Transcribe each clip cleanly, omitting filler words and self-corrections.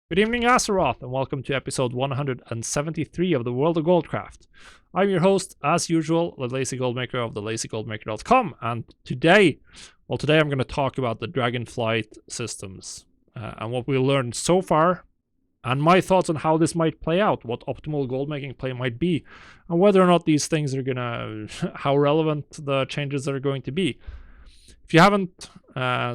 Good evening, Azeroth, and welcome to episode 173 of the World of Goldcraft. I'm your host, as usual, the Lazy Goldmaker of thelazygoldmaker.com, and today I'm going to talk about the Dragonflight systems and what we learned so far, and my thoughts on how this might play out, what optimal goldmaking play might be, and whether or not these things are how relevant the changes are going to be. If you haven't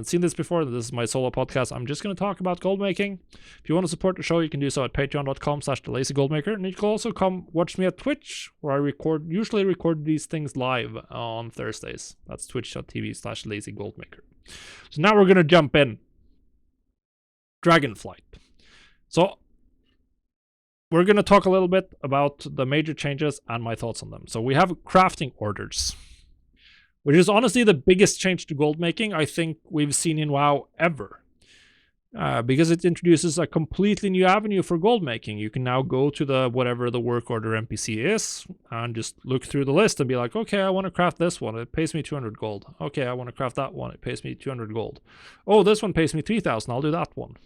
seen this before, this is my solo podcast. I'm just going to talk about gold making. If you want to support the show, you can do so at patreon.com/thelazygoldmaker. And you can also come watch me at Twitch, where I usually record these things live on Thursdays. That's twitch.tv/lazygoldmaker. So now we're going to jump in. Dragonflight. So we're going to talk a little bit about the major changes and my thoughts on them. So we have crafting orders, which is honestly the biggest change to gold making I think we've seen in WoW ever. Because it introduces a completely new avenue for gold making. You can now go to whatever the work order NPC is and just look through the list and be like, okay, I want to craft this one. It pays me 200 gold. Okay, I want to craft that one. It pays me 200 gold. Oh, this one pays me 3,000. I'll do that one.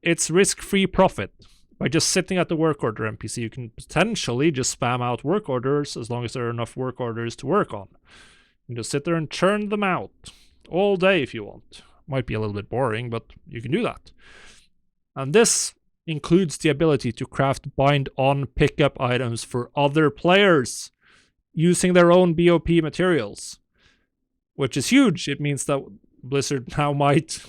It's risk-free profit. By just sitting at the work order NPC, you can potentially just spam out work orders as long as there are enough work orders to work on. You can just sit there and churn them out all day if you want. Might be a little bit boring, but you can do that. And this includes the ability to craft bind-on pickup items for other players using their own BOP materials, which is huge. It means that Blizzard now might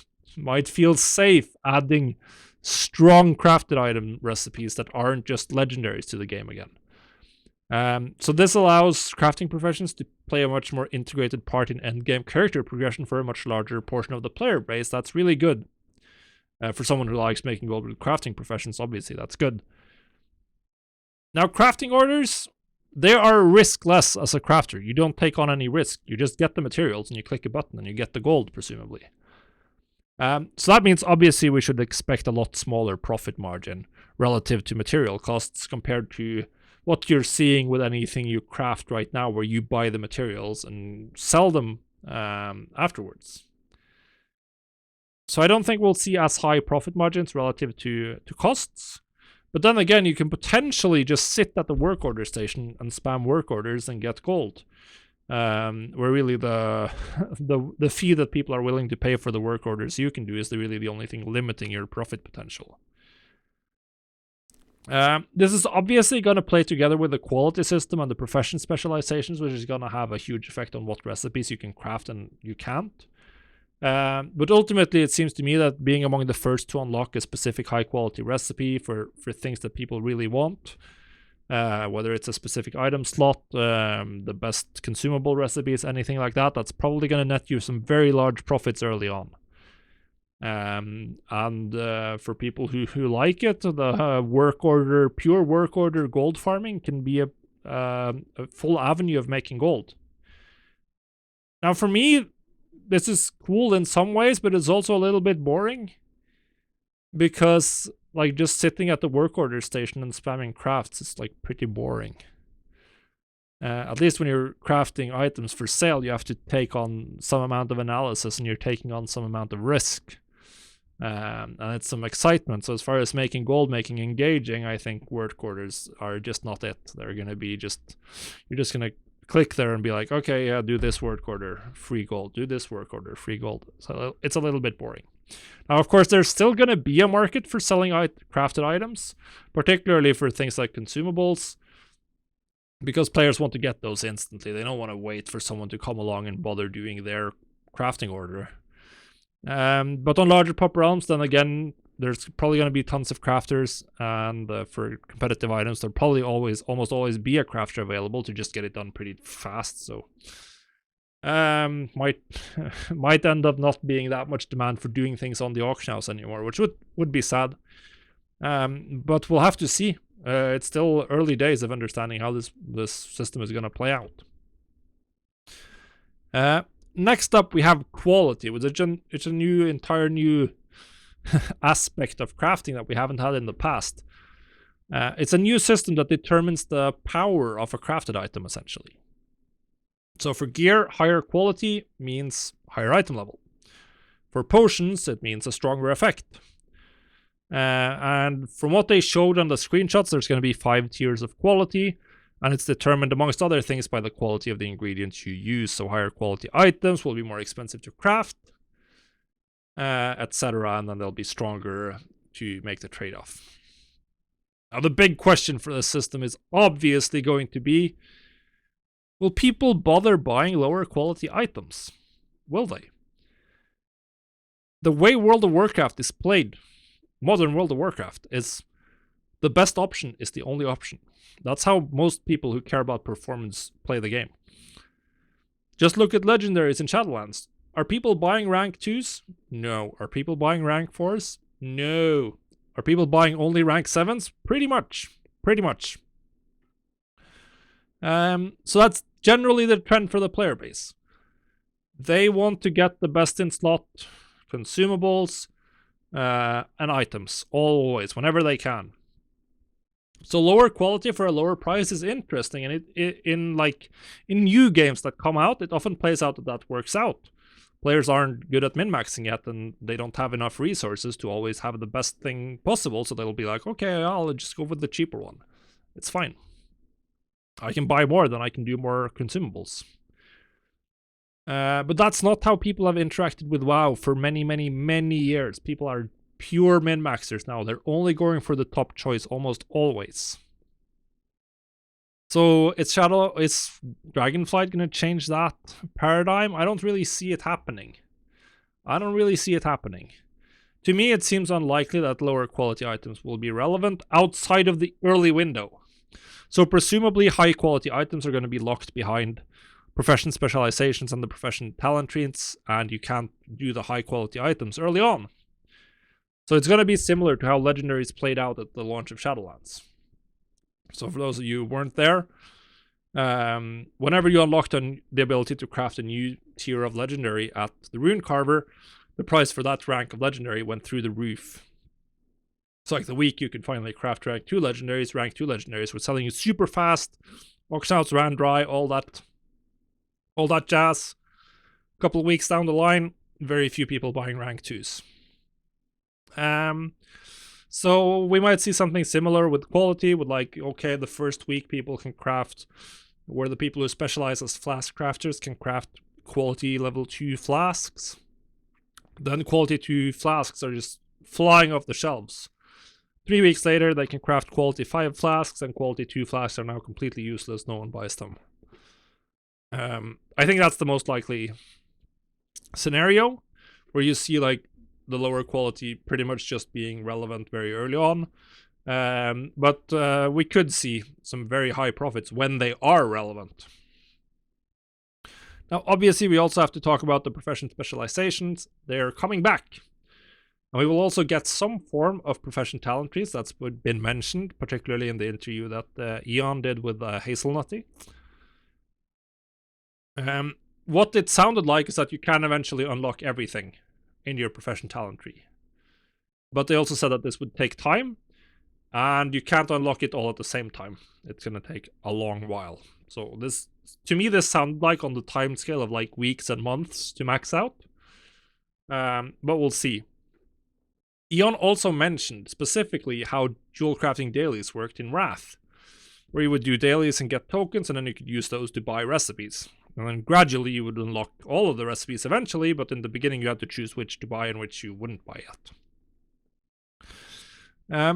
feel safe adding strong crafted item recipes that aren't just legendaries to the game again. So this allows crafting professions to play a much more integrated part in endgame character progression for a much larger portion of the player base. That's really good. For someone who likes making gold with crafting professions, obviously that's good. Now, crafting orders, they are riskless as a crafter. You don't take on any risk. You just get the materials and you click a button and you get the gold, presumably. So that means obviously we should expect a lot smaller profit margin relative to material costs compared to what you're seeing with anything you craft right now, where you buy the materials and sell them afterwards. So I don't think we'll see as high profit margins relative to costs. But then again, you can potentially just sit at the work order station and spam work orders and get gold. Where really the fee that people are willing to pay for the work orders you can do is really the only thing limiting your profit potential. This is obviously going to play together with the quality system and the profession specializations, which is going to have a huge effect on what recipes you can craft and you can't. But ultimately, it seems to me that being among the first to unlock a specific high-quality recipe for things that people really want, whether it's a specific item slot, the best consumable recipes, anything like that, that's probably going to net you some very large profits early on. And for people who like it, the pure work order gold farming can be a full avenue of making gold. Now, for me, this is cool in some ways, but it's also a little bit boring, because like just sitting at the work order station and spamming crafts is like pretty boring. At least when you're crafting items for sale, you have to take on some amount of analysis and you're taking on some amount of risk. And it's some excitement. So as far as making gold making engaging, I think work orders are just not it. They're going to be you're just going to click there and be like, okay, yeah, do this work order, free gold. Do this work order, free gold. So it's a little bit boring. Now, of course, there's still going to be a market for selling crafted items, particularly for things like consumables, because players want to get those instantly. They don't want to wait for someone to come along and bother doing their crafting order. But on larger pop realms, then again, there's probably going to be tons of crafters, and for competitive items, there'll probably almost always be a crafter available to just get it done pretty fast. So might end up not being that much demand for doing things on the auction house anymore, which would be sad. But we'll have to see. It's still early days of understanding how this system is going to play out. Next up, we have quality, which it's a entire new aspect of crafting that we haven't had in the past. It's a new system that determines the power of a crafted item, essentially. So for gear, higher quality means higher item level. For potions, it means a stronger effect. And from what they showed on the screenshots, there's going to be 5 tiers of quality, and it's determined, amongst other things, by the quality of the ingredients you use. So higher quality items will be more expensive to craft, etc., and then they'll be stronger to make the trade-off. Now, the big question for this system is obviously going to be, will people bother buying lower quality items? Will they? The way World of Warcraft is played, modern World of Warcraft, is the best option is the only option. That's how most people who care about performance play the game. Just look at legendaries in Shadowlands. Are people buying rank 2s? No. Are people buying rank 4s? No. Are people buying only rank 7s? Pretty much. Pretty much. So that's generally the trend for the player base. They want to get the best in slot consumables and items, always, whenever they can. So lower quality for a lower price is interesting, and in new games that come out, it often plays out that works out. Players aren't good at min-maxing yet, and they don't have enough resources to always have the best thing possible, so they'll be like, okay, I'll just go with the cheaper one. It's fine. I can buy more, then I can do more consumables. But that's not how people have interacted with WoW for many, many, many years. People are pure min-maxers now. They're only going for the top choice almost always. So is Dragonflight going to change that paradigm? I don't really see it happening. To me, it seems unlikely that lower quality items will be relevant outside of the early window. So presumably high quality items are going to be locked behind profession specializations and the profession talent trees, and you can't do the high quality items early on. So it's going to be similar to how legendaries played out at the launch of Shadowlands. So for those of you who weren't there, whenever you unlocked the ability to craft a new tier of legendary at the Rune Carver, the price for that rank of legendary went through the roof. So like the week you could finally craft rank 2 legendaries were selling you super fast, auction outs ran dry, all that jazz. A couple of weeks down the line, very few people buying rank 2s. So we might see something similar with quality, with okay, the first week people can craft, where the people who specialize as flask crafters can craft quality level 2 flasks. Then quality 2 flasks are just flying off the shelves. 3 weeks later, they can craft quality 5 flasks, and quality 2 flasks are now completely useless. No one buys them. I think that's the most likely scenario, where you see the lower quality pretty much just being relevant very early on. But we could see some very high profits when they are relevant. Now, obviously, we also have to talk about the profession specializations. They're coming back. And we will also get some form of profession talent trees. That's been mentioned, particularly in the interview that Eon did with Hazelnutty. What it sounded like is that you can eventually unlock everything in your profession talent tree. But they also said that this would take time, and you can't unlock it all at the same time. It's going to take a long while. So this, to me, this sounds like on the time scale of weeks and months to max out. But we'll see. Eon also mentioned specifically how jewel crafting dailies worked in Wrath, where you would do dailies and get tokens, and then you could use those to buy recipes. And then gradually you would unlock all of the recipes eventually, but in the beginning you had to choose which to buy and which you wouldn't buy yet.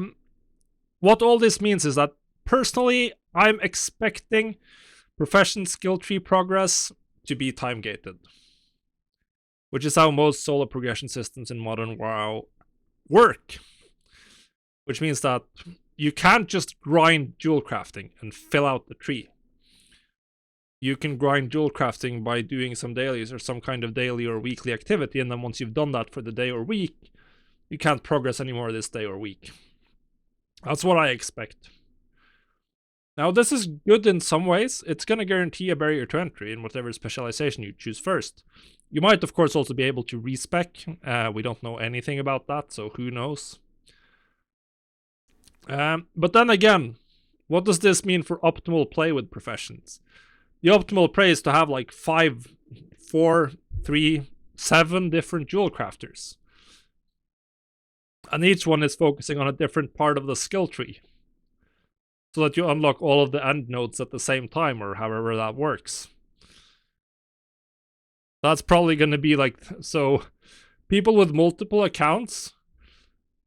What all this means is that, personally, I'm expecting profession skill tree progress to be time-gated, which is how most solo progression systems in modern WoW work. Which means that you can't just grind jewel crafting and fill out the tree. You can grind jewel crafting by doing some dailies or some kind of daily or weekly activity, and then once you've done that for the day or week, you can't progress anymore this day or week. That's what I expect. Now, this is good in some ways. It's going to guarantee a barrier to entry in whatever specialization you choose first. You might, of course, also be able to respec. We don't know anything about that, so who knows? But then again, what does this mean for optimal play with professions? The optimal play is to have 5, 4, 3, 7 different jewel crafters. And each one is focusing on a different part of the skill tree, so that you unlock all of the end nodes at the same time, or however that works. That's probably going to be like, so people with multiple accounts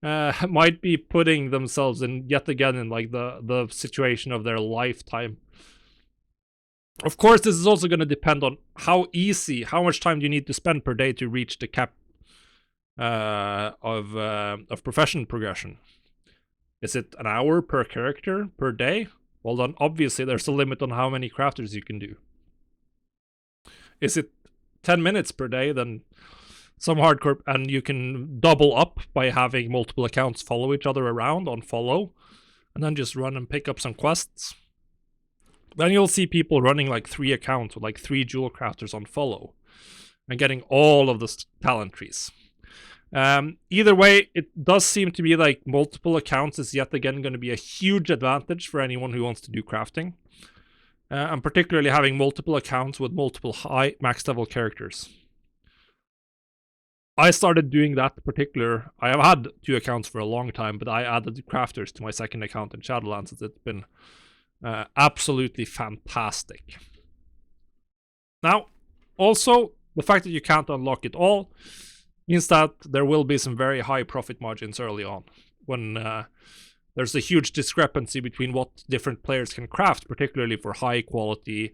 might be putting themselves in yet again in like the situation of their lifetime. Of course, this is also going to depend on how much time do you need to spend per day to reach the cap of profession progression. Is it an hour per character per day? Well, then obviously there's a limit on how many crafters you can do. Is it 10 minutes per day? Then some hardcore, and you can double up by having multiple accounts follow each other around on follow, and then just run and pick up some quests. Then you'll see people running like 3 accounts with like 3 jewel crafters on follow and getting all of the talent trees. Either way, it does seem to be like multiple accounts is yet again going to be a huge advantage for anyone who wants to do crafting. And particularly having multiple accounts with multiple high max level characters. I started doing that I have had 2 accounts for a long time, but I added crafters to my second account in Shadowlands. It's been absolutely fantastic. Now, also, the fact that you can't unlock it all means that there will be some very high profit margins early on, when there's a huge discrepancy between what different players can craft, particularly for high quality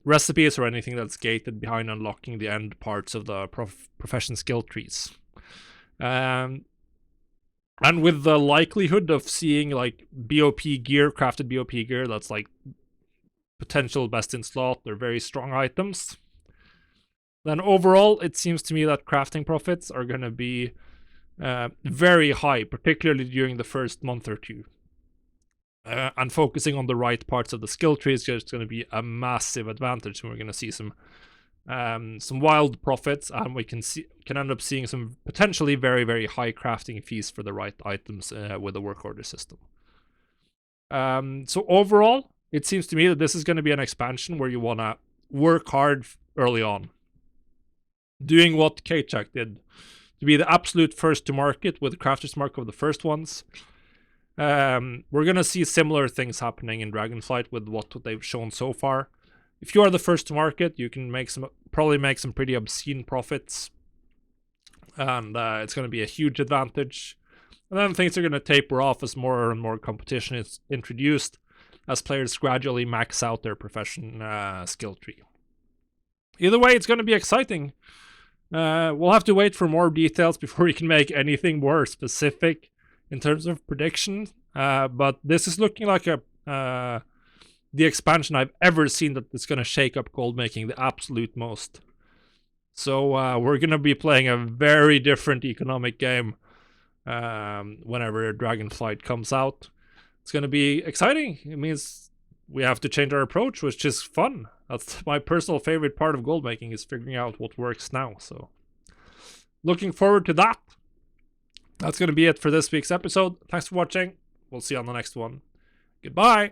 recipes or anything that's gated behind unlocking the end parts of the profession skill trees. And with the likelihood of seeing like crafted BOP gear that's like potential best in slot or very strong items, then overall it seems to me that crafting profits are going to be very high, particularly during the first month or 2. And focusing on the right parts of the skill tree is just going to be a massive advantage, and we're going to see some wild profits, and we can end up seeing some potentially very, very high crafting fees for the right items with the work order system. So overall, it seems to me that this is going to be an expansion where you want to work hard early on, doing what K-Check did to be the absolute first to market with Crafter's Mark of the first ones. We're going to see similar things happening in Dragonflight with what they've shown so far. If you are the first to market, you can probably make some pretty obscene profits, and it's going to be a huge advantage. And then things are going to taper off as more and more competition is introduced, as players gradually max out their profession skill tree. Either way, it's going to be exciting. We'll have to wait for more details before we can make anything more specific in terms of prediction. But this is looking like the expansion I've ever seen that is going to shake up gold making the absolute most. So we're going to be playing a very different economic game whenever Dragonflight comes out. It's going to be exciting. It means we have to change our approach, which is fun. That's my personal favorite part of gold making, is figuring out what works now. So looking forward to that. That's going to be it for this week's episode. Thanks for watching. We'll see you on the next one. Goodbye.